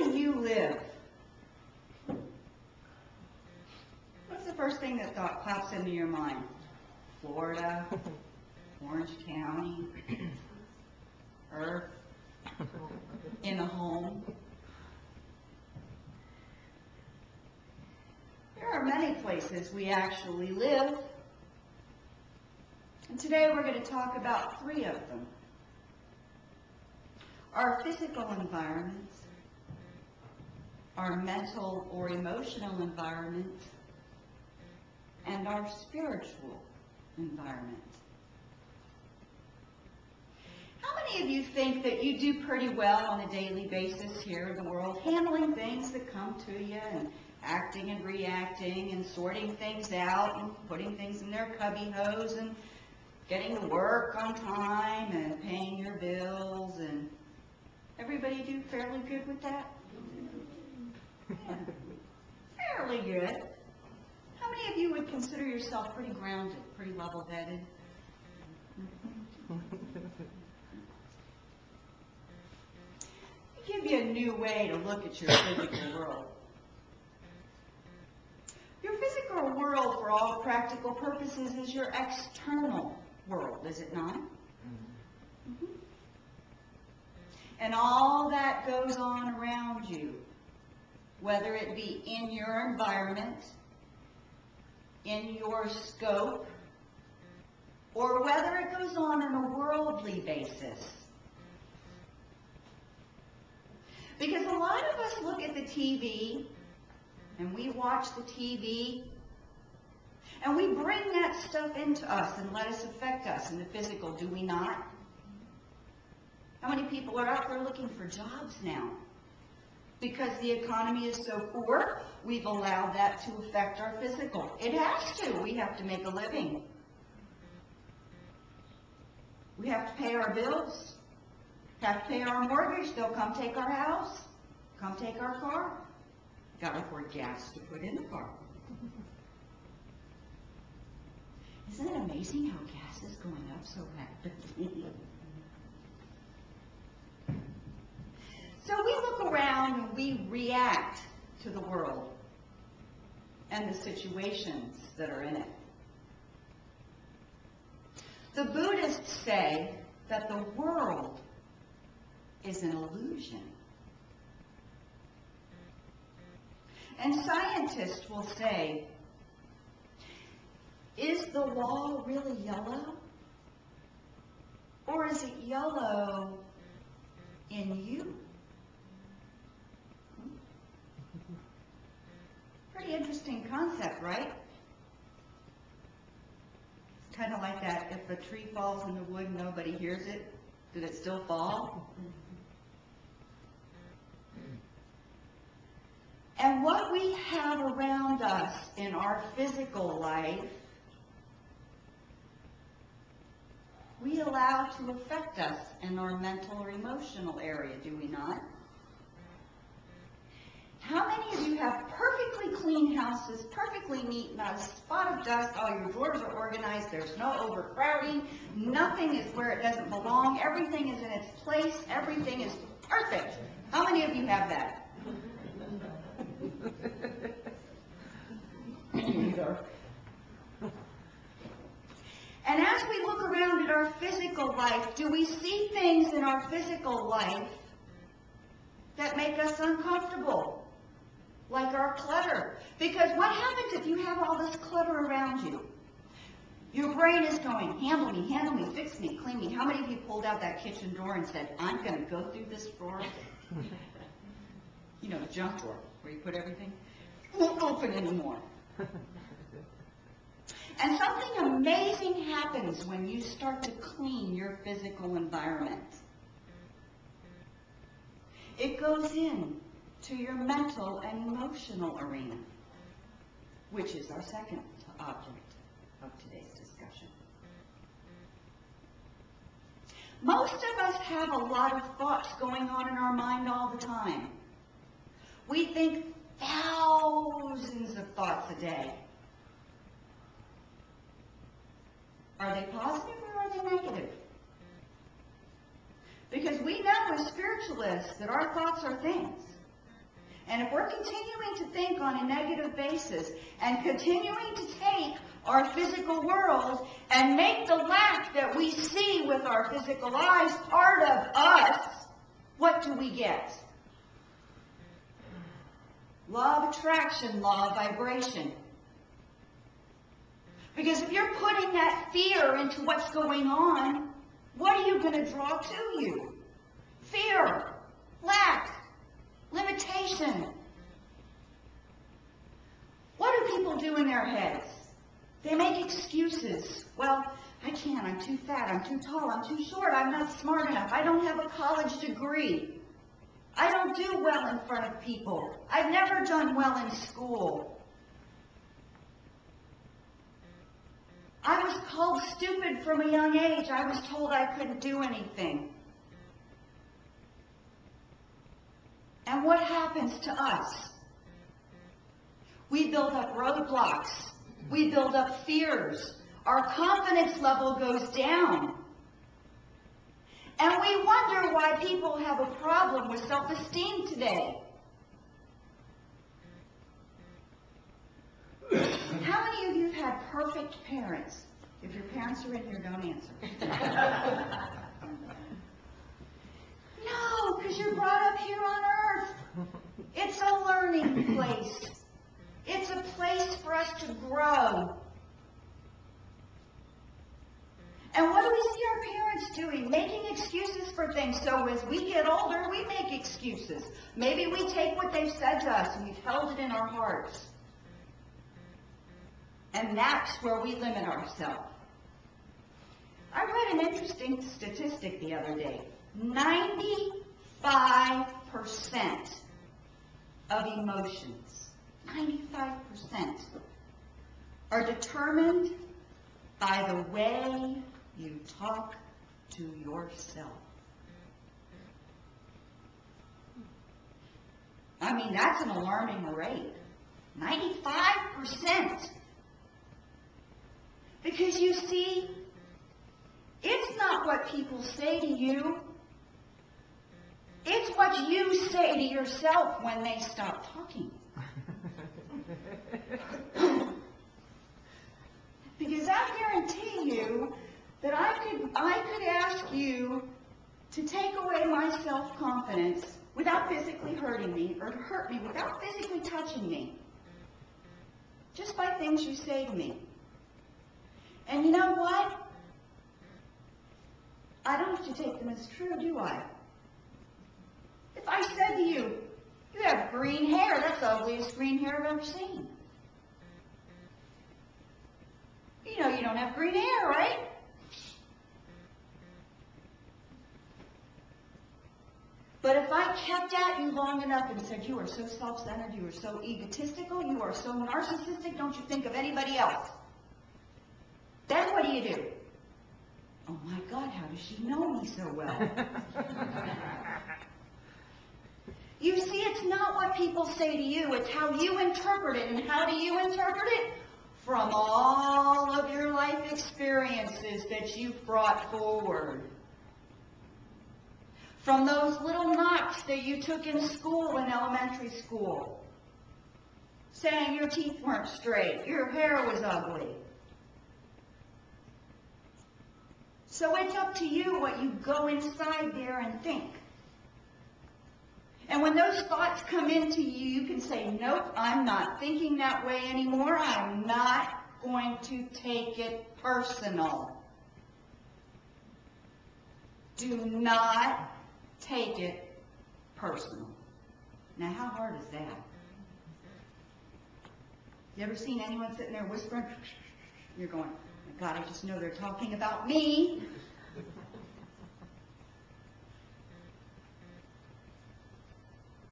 do you live? What's the first thing that pops into your mind? Florida, Orange County, Earth, in a home. There are many places we actually live. And today we're going to talk about 3 of them. Our physical environment, our mental or emotional environment, and our spiritual environment. How many of you think that you do pretty well on a daily basis here in the world, handling things that come to you and acting and reacting and sorting things out and putting things in their cubby hose and getting to work on time and paying your bills, and everybody do fairly good with that? Yeah. Fairly good. How many of you would consider yourself pretty grounded, pretty level-headed? I'll give you a new way to look at your physical world. Your physical world, for all practical purposes, is your external world, is it not? Mm-hmm. And all that goes on around you, whether it be in your environment, in your scope, or whether it goes on a worldly basis. Because a lot of us look at the TV, and we watch the TV, and we bring that stuff into us and let us affect us in the physical, do we not? How many people are out there looking for jobs now? Because the economy is so poor, we've allowed that to affect our physical. It has to. We have to make a living. We have to pay our bills. Have to pay our mortgage. They'll come take our house. Come take our car. Got to afford gas to put in the car. Isn't it amazing how gas is going up so rapidly? So we look around and we react to the world and the situations that are in it. The Buddhists say that the world is an illusion. And scientists will say, is the wall really yellow? Or is it yellow in you? Pretty interesting concept, right? It's kind of like that, if a tree falls in the wood and nobody hears it, did it still fall? And what we have around us in our physical life, we allow to affect us in our mental or emotional area, do we not? How many of you have perfectly clean houses, perfectly neat, not a spot of dust, all your drawers are organized, there's no overcrowding, nothing is where it doesn't belong, everything is in its place, everything is perfect? How many of you have that? Neither. And as we look around at our physical life, do we see things in our physical life that make us uncomfortable? Like our clutter. Because what happens if you have all this clutter around you? Your brain is going, handle me, fix me, clean me. How many of you pulled out that kitchen drawer and said, I'm going to go through this drawer? You know, the junk drawer where you put everything. It won't open anymore. And something amazing happens when you start to clean your physical environment. It goes in to your mental and emotional arena, which is our second object of today's discussion. Most of us have a lot of thoughts going on in our mind all the time. We think thousands of thoughts a day. Are they positive or are they negative? Because we know as spiritualists that our thoughts are things. And if we're continuing to think on a negative basis and continuing to take our physical world and make the lack that we see with our physical eyes part of us, what do we get? Law of attraction, law of vibration. Because if you're putting that fear into what's going on, what are you going to draw to you? Fear, lack, limitation. What do people do in their heads? They make excuses. Well, I can't. I'm too fat. I'm too tall. I'm too short. I'm not smart enough. I don't have a college degree. I don't do well in front of people. I've never done well in school. I was called stupid from a young age. I was told I couldn't do anything. And what happens to us? We build up roadblocks. We build up fears. Our confidence level goes down. And we wonder why people have a problem with self-esteem today. How many of you have had perfect parents? If your parents are in here, don't answer. No, because you're brought up here on earth. It's a learning place. It's a place for us to grow. And what do we see our parents doing? Making excuses for things. So as we get older, we make excuses. Maybe we take what they've said to us and we've held it in our hearts. And that's where we limit ourselves. I read an interesting statistic the other day. 95% of emotions, 95%, are determined by the way you talk to yourself. I mean, that's an alarming rate. 95%. Because you see, it's not what people say to you. It's what you say to yourself when they stop talking. Because I guarantee you that I could ask you to take away my self-confidence without physically hurting me, or to hurt me without physically touching me, just by things you say to me. And you know what? I don't have to take them as true, do I? If I said to you, you have green hair, that's the ugliest green hair I've ever seen. You know you don't have green hair, right? But if I kept at you long enough and said, you are so self-centered, you are so egotistical, you are so narcissistic, don't you think of anybody else? Then what do you do? Oh my God, how does she know me so well? You see, it's not what people say to you, it's how you interpret it. And how do you interpret it? From all of your life experiences that you've brought forward. From those little knocks that you took in school, in elementary school, saying your teeth weren't straight, your hair was ugly. So it's up to you what you go inside there and think. And when those thoughts come into you, you can say, nope, I'm not thinking that way anymore. I'm not going to take it personal. Do not take it personal. Now, how hard is that? You ever seen anyone sitting there whispering? You're going, oh my God, I just know they're talking about me.